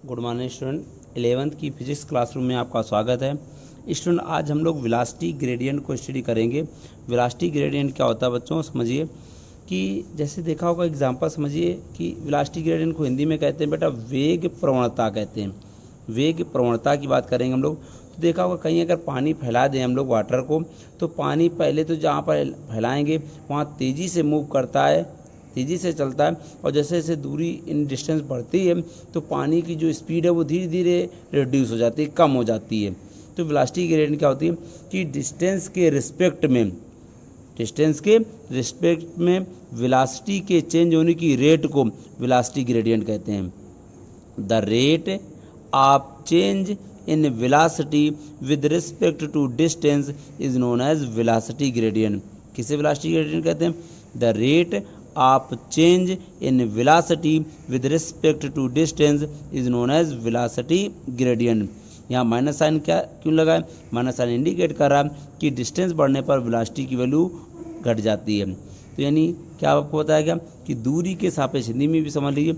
Good morning student. 11th की physics classroom में आपका स्वागत है। स्टूडेंट, आज हम लोग वेलोसिटी ग्रेडियंट को स्टडी करेंगे। वेलोसिटी ग्रेडियंट क्या होता है बच्चों, समझिए कि जैसे देखा होगा एग्जांपल, समझिए कि वेलोसिटी ग्रेडियंट को हिंदी में कहते हैं बेटा वेग प्रवणता कहते हैं। वेग प्रवणता की बात करेंगे हम लोग तो देखा होगा कहीं अगर पानी फैला दें हम लोग वाटर को, तो पानी पहले तो जहाँ पर फैलाएंगे वहाँ तेज़ी से मूव करता है, तेज़ी से चलता है, और जैसे जैसे दूरी इन डिस्टेंस बढ़ती है तो पानी की जो स्पीड है वो धीरे धीरे रिड्यूस हो जाती है, कम हो जाती है। तो वेलोसिटी ग्रेडियंट क्या होती है कि डिस्टेंस के रिस्पेक्ट में वेलोसिटी के चेंज होने की रेट को वेलोसिटी ग्रेडियंट कहते हैं। The rate of change in velocity with respect to distance is known as velocity gradient. किसे वेलोसिटी ग्रेडियंट कहते हैं? The rate of change in velocity with respect to distance is known as velocity gradient. यहाँ minus sign क्या क्यों लगा है? Minus sign indicate कर रहा है कि डिस्टेंस बढ़ने पर वेलोसिटी की वैल्यू घट जाती है। तो यानी क्या आपको बताया गया कि दूरी के सापेक्ष, हिंदी में भी समझ लीजिए,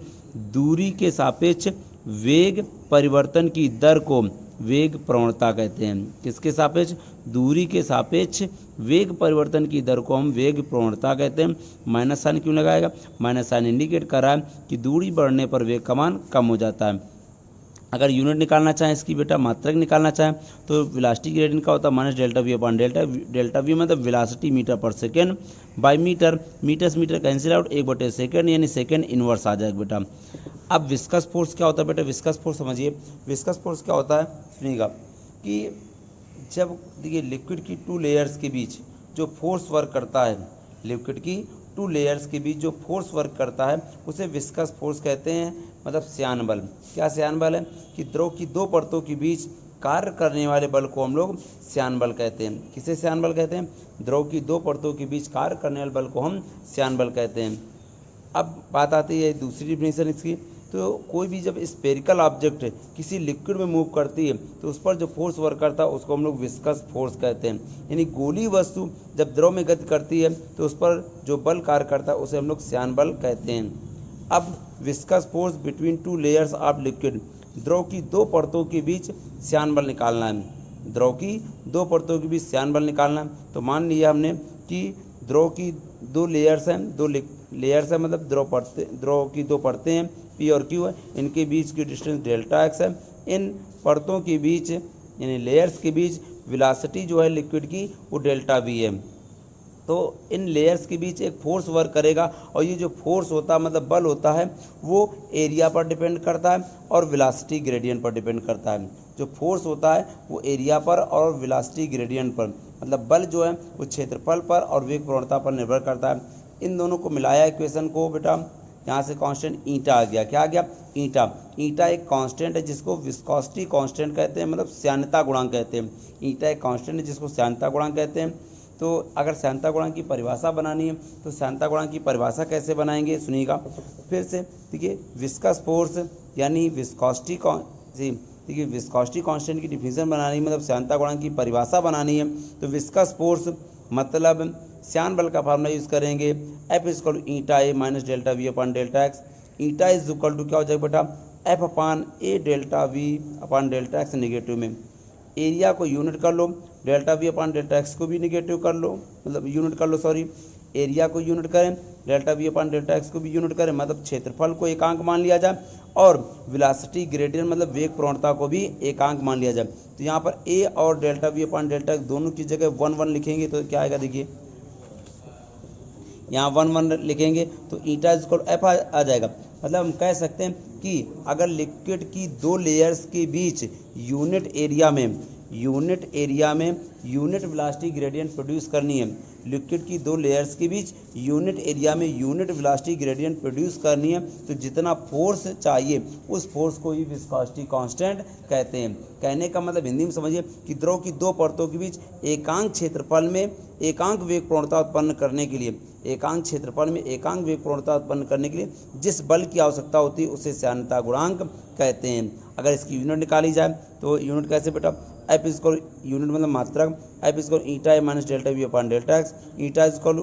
दूरी के सापेक्ष वेग परिवर्तन की दर को वेग प्रवणता कहते हैं। किसके सापेक्ष? दूरी के सापेक्ष वेग परिवर्तन की दर को हम वेग प्रवणता कहते हैं। माइनस साइन क्यों लगाएगा? माइनस साइन इंडिकेट कर रहा है कि दूरी बढ़ने पर वेग का मान कम हो जाता है। अगर यूनिट निकालना चाहें इसकी बेटा, मात्रक निकालना चाहें, तो वेलोसिटी ग्रेडियंट का होता है minus delta V upon delta we मतलब वेलोसिटी मीटर पर सेकेंड बाई मीटर। मीटर से मीटर कैंसिल आउट, 1/सेकेंड यानी सेकेंड इनवर्स आ जाएगा बेटा। अब विस्कस फोर्स क्या होता है बेटा? विस्कस फोर्स समझिए, विस्कस फोर्स क्या होता है सुनिएगा कि जब देखिए लिक्विड की टू लेयर्स के बीच जो फोर्स वर्क करता है, लिक्विड की टू लेयर्स के बीच जो फोर्स वर्क करता है उसे विस्कस फोर्स कहते हैं, मतलब श्यान बल। क्या श्यान बल है? कि द्रव की दो परतों के बीच कार्य करने वाले बल को हम लोग श्यान बल कहते हैं। किसे श्यान बल कहते हैं? द्रव की दो परतों के बीच कार्य करने वाले बल को हम श्यान बल कहते हैं। अब बात आती है दूसरी डिफिनेशन इसकी, तो कोई भी जब स्फेरिकल ऑब्जेक्ट किसी लिक्विड में मूव करती है तो उस पर जो फोर्स वर्क करता है उसको हम लोग विस्कस फोर्स कहते हैं। यानी गोली वस्तु जब द्रव में गति करती है तो उस पर जो बल कार्य करता है उसे हम लोग श्यान बल कहते हैं। अब viscous force between two layers of liquid, द्रव की दो परतों के बीच श्यान बल निकालना है। द्रव की दो परतों के बीच श्यान बल निकालना है। तो मान लिया हमने कि द्रव की दो लेयर्स हैं, लेयर्स है मतलब द्रव की दो परतें हैं, पी और क्यू है, इनके बीच की डिस्टेंस डेल्टा एक्स है। इन परतों के बीच यानी लेयर्स के बीच वेलोसिटी जो है लिक्विड की वो डेल्टा वी है। तो इन लेयर्स के बीच एक फोर्स वर्क करेगा, और ये जो फोर्स होता है मतलब बल होता है वो एरिया पर डिपेंड करता है और वेलोसिटी ग्रेडियंट पर डिपेंड करता है। जो फोर्स होता है वो एरिया पर और वेलोसिटी ग्रेडियंट पर, मतलब बल जो है वो क्षेत्रफल पर और वेग प्रवणता पर निर्भर करता है। इन दोनों को मिलाया इक्वेशन को बेटा, यहाँ से कांस्टेंट ईटा आ गया। क्या आ गया? ईटा। ईटा एक कांस्टेंट है जिसको विस्कोसिटी कांस्टेंट कहते हैं, मतलब श्यानता गुणांक कहते हैं। ईटा एक कांस्टेंट है जिसको श्यानता गुणांक कहते हैं। तो अगर श्यानता गुणांक की परिभाषा बनानी है तो श्यानता गुणांक की परिभाषा कैसे बनाएंगे सुनिएगा फिर से। देखिए विस्कस फोर्स यानी विस्कोसिटी देखिए विस्कोसिटी कांस्टेंट की डिफिनेशन बनानी है, मतलब श्यानता गुणांक की परिभाषा बनानी है। तो विस्कस फोर्स मतलब श्यान बल का फार्मूला यूज़ करेंगे, F equal to eta A minus delta V upon delta X. Eta is equal to क्या हो जाएगा बेटा? F upon A delta V upon delta X negative में। एरिया को यूनिट कर लो, delta V upon delta X को भी नेगेटिव कर लो, मतलब यूनिट कर लो, सॉरी एरिया को यूनिट करें, delta V upon delta X को भी यूनिट करें, मतलब क्षेत्रफल को एकांक मान लिया जाए, और वेलोसिटी ग्रेडियंट मतलब वेग प्रवणता को भी एकांक मान लिया जाए। तो यहाँ पर ए और delta V upon delta x दोनों की जगह 1 लिखेंगे तो क्या आएगा? देखिए यहाँ 1 लिखेंगे तो ईटा इक्वल एफ आ जाएगा। मतलब हम कह सकते हैं कि अगर लिक्विड की दो लेयर्स के बीच यूनिट एरिया में यूनिट वेलोसिटी ग्रेडियंट प्रोड्यूस करनी है, लिक्विड की दो लेयर्स के बीच यूनिट एरिया में यूनिट वेलोसिटी ग्रेडियंट प्रोड्यूस करनी है, तो जितना फोर्स चाहिए उस फोर्स को ही विस्कोसिटी कांस्टेंट कहते हैं। कहने का मतलब हिंदी में समझिए कि द्रव की दो परतों के बीच एकांक क्षेत्रफल में एकांक वेग प्रवणता उत्पन्न करने के लिए, एकांक क्षेत्रफल में एकांक वेग प्रवणता उत्पन्न करने के लिए जिस बल की आवश्यकता होती है उसे श्यानता गुणांक कहते हैं। अगर इसकी यूनिट निकाली जाए तो यूनिट कैसे बेटा? एफ इक्वल यूनिट मतलब मात्रक, F equal eta A minus delta V upon delta X. Eta equal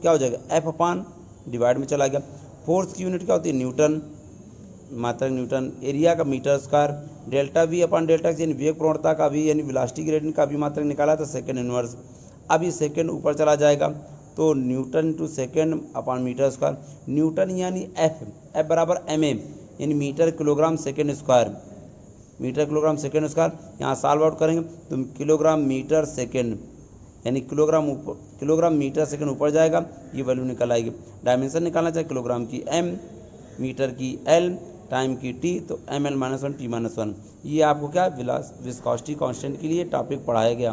क्या हो जाएगा? एफ अपॉन डिवाइड में चला गया। फोर्स की यूनिट क्या होती है? न्यूटन। मात्रक न्यूटन, एरिया का metre square, delta we upon delta x यानी वेग प्रवणता का भी यानी वेलोसिटी ग्रेडियंट का भी मात्रक निकाला था सेकंड इनवर्स। अब ये सेकंड ऊपर चला जाएगा तो न्यूटन टू सेकंड अपन मीटर स्क्वायर, न्यूटन यानी एफ बराबर एम ए यानी metre kilogram second square, metre kilogram second square. यहाँ सॉल्व आउट करेंगे तो किलोग्राम मीटर सेकंड यानी किलोग्राम मीटर सेकंड ऊपर जाएगा, ये वैल्यू निकल आएगी। डायमेंशन निकालना चाहे किलोग्राम की एम, मीटर की एल, टाइम की टी, तो ml-1 t-1। ये आपको क्या विस्कोसिटी कांस्टेंट के लिए टॉपिक पढ़ाया गया।